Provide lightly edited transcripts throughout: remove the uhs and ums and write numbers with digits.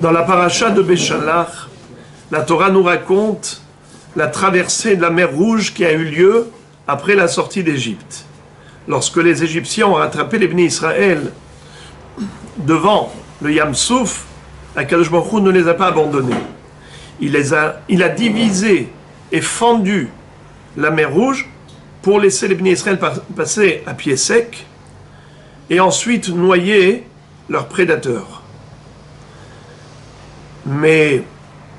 Dans la paracha de Béchalach, la Torah nous raconte la traversée de la mer Rouge qui a eu lieu après la sortie d'Égypte. Lorsque les Égyptiens ont rattrapé les Bnei Israël devant le Yam Souf, Akadosh Baruch Hu ne les a pas abandonnés. Il a divisé et fendu la mer Rouge pour laisser les Bnei Israël passer à pied sec et ensuite noyer leurs prédateurs. Mais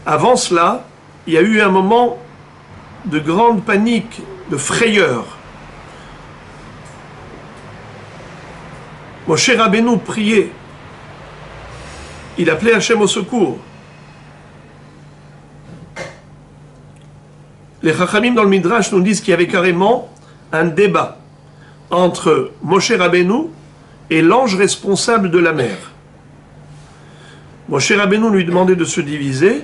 avant cela, il y a eu un moment de grande panique, de frayeur. Moshe Rabbeinu priait. Il appelait Hachem au secours. Les Chachamim dans le Midrash nous disent qu'il y avait carrément un débat entre Moshe Rabbeinu et l'ange responsable de la mer. Moshe Rabbeinu lui demandait de se diviser,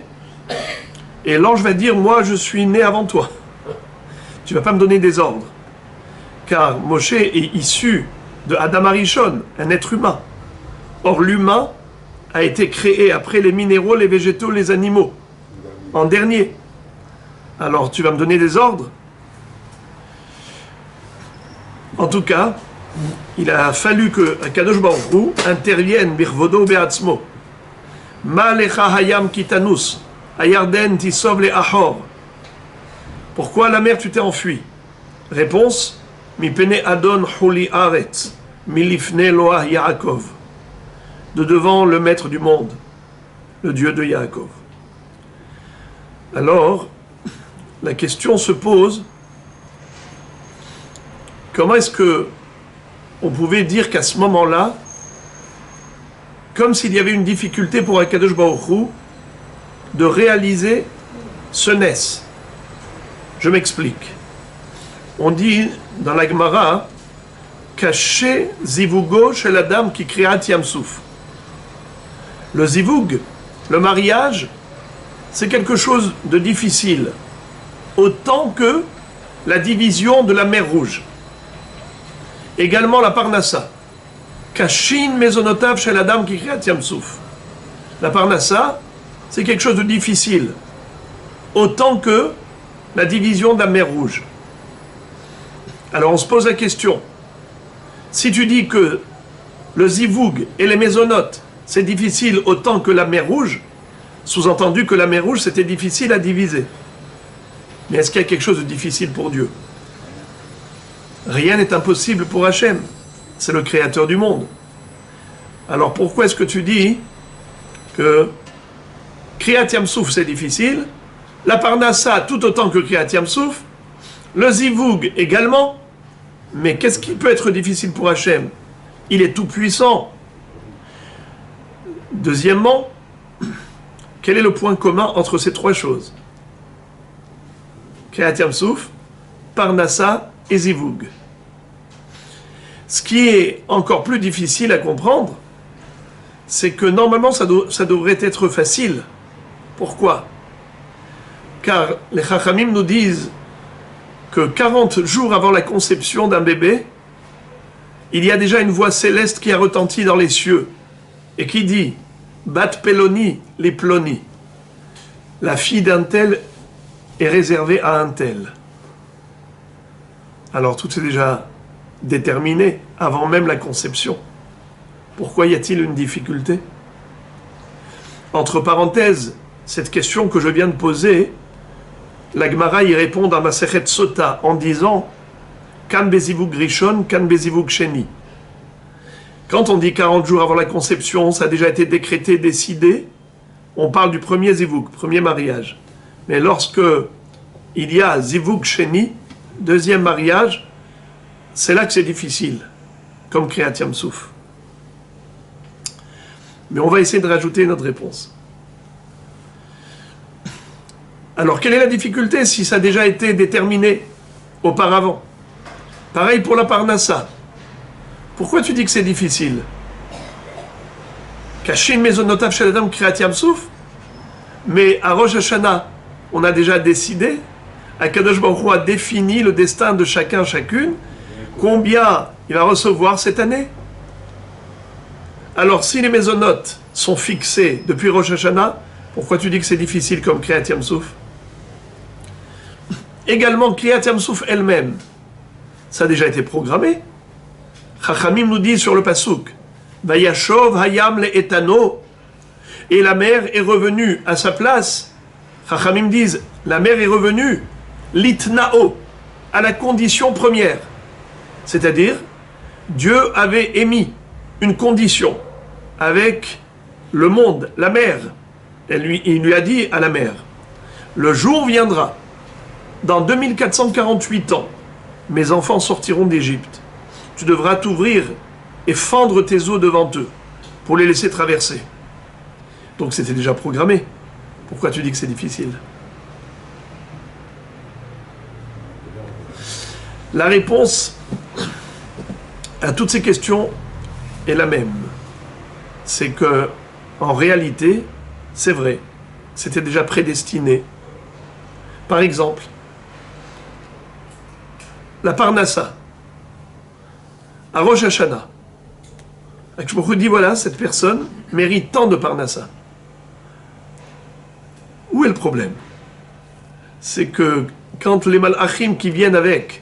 et l'ange va dire « Moi, je suis né avant toi. Tu ne vas pas me donner des ordres. » Car Moshe est issu de Adam Arishon, un être humain. Or, l'humain a été créé après les minéraux, les végétaux, les animaux, en dernier. Alors, tu vas me donner des ordres? En tout cas, il a fallu que Akadosh Baruch Hu intervienne birvodo be'atzmo. Ma lecha hayam kitanus, ayarden tisov le ahor. Pourquoi la mer tu t'es enfui? Réponse: mi pene adon huli aretz, mi lifne loah Yaakov. De devant le maître du monde, le Dieu de Yaakov. Alors, la question se pose: comment est-ce que on pouvait dire qu'à ce moment-là, comme s'il y avait une difficulté pour Akadosh Baruch Hu de réaliser ce nes? Je m'explique. On dit dans la Gemara, caché zivugo chez la dame qui créa Yam Souf. Le zivug, le mariage, c'est quelque chose de difficile, autant que la division de la mer Rouge. Également la parnassa. Kashin mezonotav chez la dame qui crée Yam Souf. La parnassa, c'est quelque chose de difficile, autant que la division de la mer Rouge. Alors on se pose la question, si tu dis que le zivoug et les mésonotes, c'est difficile autant que la mer Rouge, sous-entendu que la mer Rouge, c'était difficile à diviser. Mais est-ce qu'il y a quelque chose de difficile pour Dieu? Rien n'est impossible pour Hachem. C'est le créateur du monde. Alors pourquoi est-ce que tu dis que Kriyat Yam Souf c'est difficile, la Parnassa tout autant que Kriyat Yam Souf, le Zivoug également, mais qu'est-ce qui peut être difficile pour Hachem? Il est tout puissant. Deuxièmement, quel est le point commun entre ces trois choses? Kriyat Yam Souf, Parnassa et Zivoug. Ce qui est encore plus difficile à comprendre, c'est que normalement ça devrait être facile. Pourquoi? Car les Chachamim nous disent que 40 jours avant la conception d'un bébé, il y a déjà une voix céleste qui a retenti dans les cieux et qui dit « Bat Peloni les Ploni ». La fille d'un tel est réservée à un tel. Alors tout est déjà déterminé avant même la conception. Pourquoi y a-t-il une difficulté? Entre parenthèses, cette question que je viens de poser, la Gemara y répond dans Masechet Sota en disant Kan bezivug rishon, kan bezivug sheni. Quand on dit 40 jours avant la conception, ça a déjà été décrété, décidé, on parle du premier zivug, premier mariage. Mais lorsque il y a zivug sheni, deuxième mariage, c'est là que c'est difficile, comme Kriyat Yam Souf. Mais on va essayer de rajouter notre réponse. Alors, quelle est la difficulté si ça a déjà été déterminé auparavant? Pareil pour la Parnassa. Pourquoi tu dis que c'est difficile? Kashin mezonotav shel adam Kriyat Yam Souf, mais à Rosh Hashanah, on a déjà décidé, Akadosh Baruch Hu a défini le destin de chacun, chacune, combien il va recevoir cette année. Alors si les mésonotes sont fixés depuis Rosh Hashanah, pourquoi tu dis que c'est difficile comme Kriyat Yam Souf? Également, Kriyat Yam Souf elle-même, ça a déjà été programmé. Chachamim nous dit sur le Passouk, Vayashov hayam le etano, et la mer est revenue à sa place. Chachamim disent, la mer est revenue, litnao, à la condition première. C'est-à-dire, Dieu avait émis une condition avec le monde, la mer. Il lui a dit à la mer, le jour viendra, dans 2448 ans, mes enfants sortiront d'Égypte. Tu devras t'ouvrir et fendre tes eaux devant eux pour les laisser traverser. Donc c'était déjà programmé. Pourquoi tu dis que c'est difficile? La réponse à toutes ces questions est la même. C'est que, en réalité, c'est vrai, c'était déjà prédestiné. Par exemple, la Parnassa, à Rosh Hashanah. Je me dis, voilà, cette personne mérite tant de Parnassa. Où est le problème? C'est que quand les Malachim qui viennent avec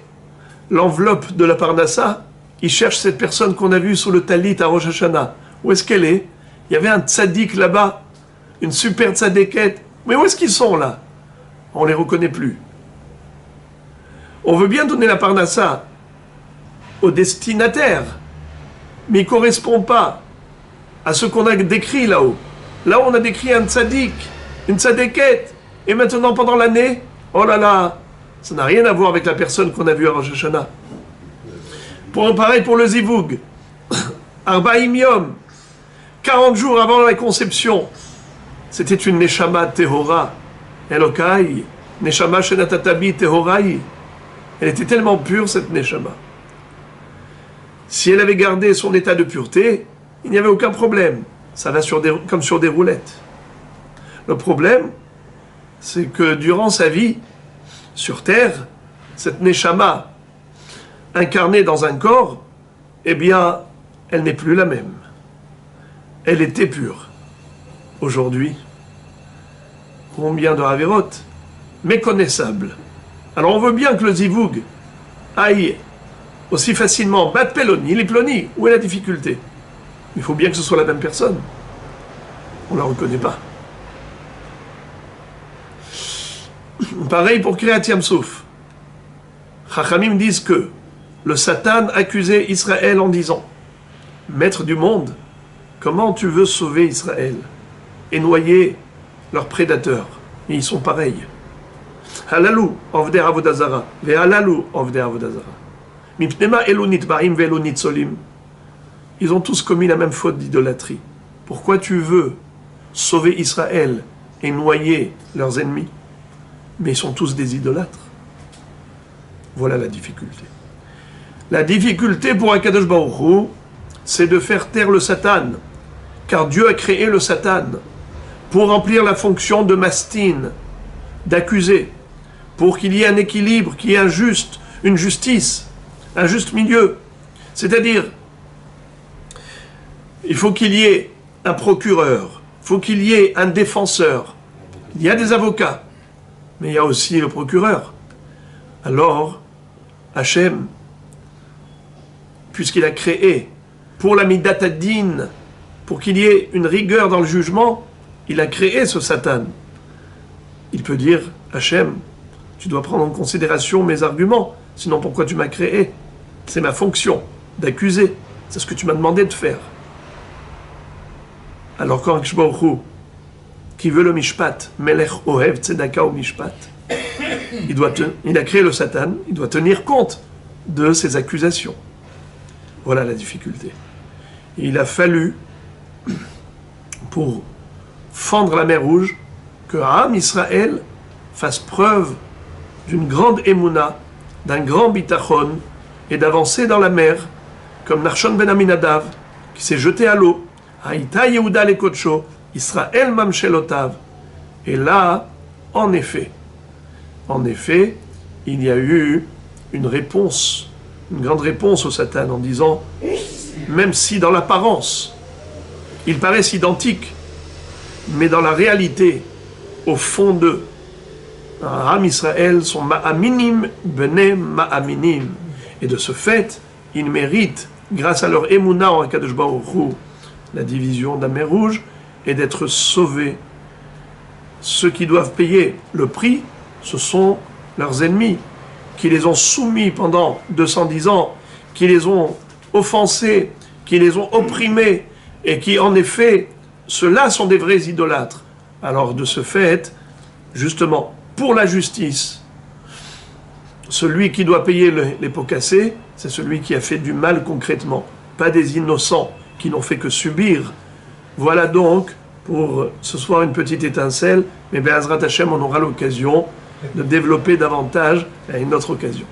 l'enveloppe de la Parnassa, ils cherchent cette personne qu'on a vue sous le talit à Rosh Hashanah. Où est-ce qu'elle est? Il y avait un tzaddik là-bas, une super tzaddiket. Mais où est-ce qu'ils sont là? On ne les reconnaît plus. On veut bien donner la Parnassa au destinataire, mais il ne correspond pas à ce qu'on a décrit là-haut. Là, on a décrit un tzaddik, une tzaddiket, et maintenant, pendant l'année, oh là là, ça n'a rien à voir avec la personne qu'on a vue à Rosh Hashanah. Pareil pour le zivug. Arba'im Yom, 40 jours avant la conception, c'était une neshama tehora, Elokai, neshama shenatatabi tehorai. Elle était tellement pure, cette neshama. Si elle avait gardé son état de pureté, il n'y avait aucun problème. Ça va comme sur des roulettes. Le problème, c'est que durant sa vie, sur terre, cette neshama, incarnée dans un corps, eh bien, elle n'est plus la même. Elle était pure. Aujourd'hui, combien de Haverot méconnaissables. Alors on veut bien que le zivug aille aussi facilement bat Peloni, les Ploni. Où est la difficulté? Il faut bien que ce soit la même personne. On ne la reconnaît pas. Pareil pour Kriyat Yam Souf. Chachamim disent que le Satan accusait Israël en disant, Maître du monde, comment tu veux sauver Israël et noyer leurs prédateurs? Et ils sont pareils. Halalu ovdei avodah zara, ve'halalu ovdei avodah zara. Mipnema elu nitba'im ve'elu nitzolim. Ils ont tous commis la même faute d'idolâtrie. Pourquoi tu veux sauver Israël et noyer leurs ennemis? Mais ils sont tous des idolâtres. Voilà la difficulté. La difficulté pour Akadosh Baruch Hu, c'est de faire taire le Satan. Car Dieu a créé le Satan pour remplir la fonction de mastine, d'accuser, pour qu'il y ait un équilibre, qu'il y ait une justice, un juste milieu. C'est-à-dire, il faut qu'il y ait un procureur, il faut qu'il y ait un défenseur. Il y a des avocats, mais il y a aussi le procureur. Alors, Hachem, puisqu'il a créé pour la Midat Hadin, pour qu'il y ait une rigueur dans le jugement, il a créé ce Satan. Il peut dire, Hachem, tu dois prendre en considération mes arguments, sinon pourquoi tu m'as créé? C'est ma fonction d'accuser, c'est ce que tu m'as demandé de faire. Alors quand Akadosh Baruch Hu, qui veut le mishpat, Melech Ohev Tzedaka ou mishpat, il a créé le Satan, il doit tenir compte de ses accusations. Voilà la difficulté. Il a fallu, pour fendre la mer Rouge, que Am Israël fasse preuve d'une grande émouna, d'un grand bitachon, et d'avancer dans la mer, comme Nachshon ben Aminadav, qui s'est jeté à l'eau, Haïta Yehuda lekotsho, Israël mamshelotav. Et là, en effet, il y a eu une réponse, une grande réponse au Satan, en disant, même si dans l'apparence, ils paraissent identiques, mais dans la réalité, au fond d'eux, Am Israël sont ma'aminim bene ma'aminim. Et de ce fait, ils méritent, grâce à leur émouna en Akadosh Baruch Hu, la division de la mer Rouge et d'être sauvés. Ceux qui doivent payer le prix, ce sont leurs ennemis, qui les ont soumis pendant 210 ans, qui les ont offensés, qui les ont opprimés, et qui, en effet, ceux-là sont des vrais idolâtres. Alors, de ce fait, justement, pour la justice, celui qui doit payer les pots cassés, c'est celui qui a fait du mal concrètement, pas des innocents qui n'ont fait que subir. Voilà donc, pour ce soir, une petite étincelle, mais Be'ezrat Hashem, on aura l'occasion de développer davantage à une autre occasion.